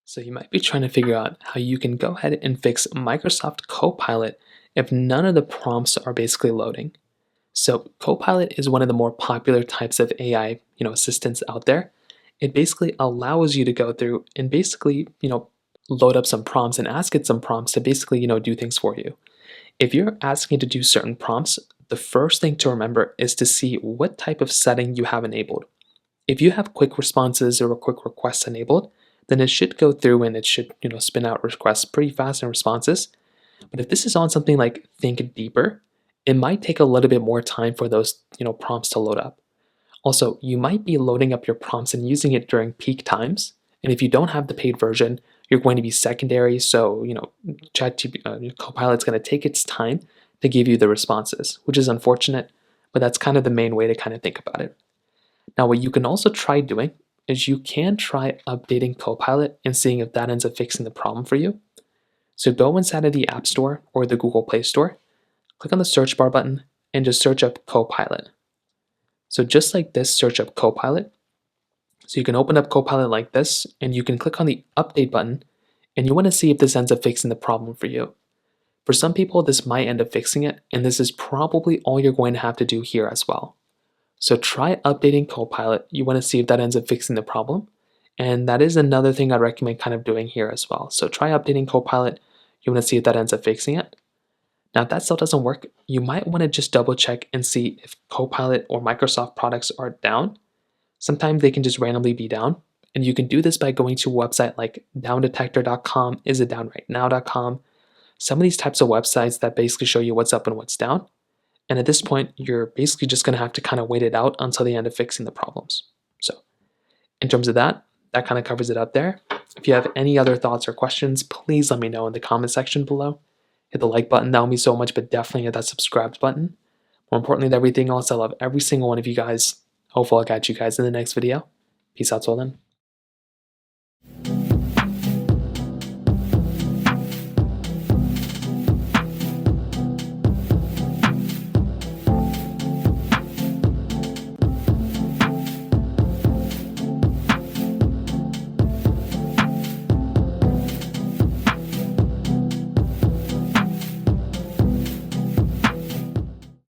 So you might be trying to figure out how you can go ahead and fix Microsoft Copilot if none of the prompts are basically loading. So Copilot is one of the more popular types of AI, assistants out there. It basically allows you to go through and basically, load up some prompts and ask it some prompts to basically, do things for you. If you're asking to do certain prompts, the first thing to remember is to see what type of setting you have enabled. If you have quick responses or quick requests enabled, then it should go through and it should, spin out requests pretty fast and responses. But if this is on something like think deeper, it might take a little bit more time for those, prompts to load up. Also, you might be loading up your prompts and using it during peak times. And if you don't have the paid version, you're going to be secondary. So, Copilot's going to take its time to give you the responses, which is unfortunate, but that's kind of the main way to kind of think about it. Now, what you can also try doing is you can try updating Copilot and seeing if that ends up fixing the problem for you. So go inside of the App Store or the Google Play Store, click on the search bar button, and just search up Copilot. So just like this, search up Copilot. So you can open up Copilot like this, and you can click on the Update button, and you want to see if this ends up fixing the problem for you. For some people, this might end up fixing it, and this is probably all you're going to have to do here as well. So try updating Copilot. You want to see if that ends up fixing the problem. And that is another thing I'd recommend kind of doing here as well. So try updating Copilot. You want to see if that ends up fixing it. Now, if that still doesn't work, you might want to just double check and see if Copilot or Microsoft products are down. Sometimes they can just randomly be down. And you can do this by going to a website like downdetector.com, isitdownrightnow.com. Some of these types of websites that basically show you what's up and what's down. And at this point, you're basically just going to have to kind of wait it out until the end of fixing the problems. So in terms of that kind of covers it up there. If you have any other thoughts or questions, please let me know in the comment section below. Hit the like button, that would mean so much, but definitely hit that subscribe button. More importantly than everything else, I love every single one of you guys. Hopefully I'll catch you guys in the next video. Peace out till then.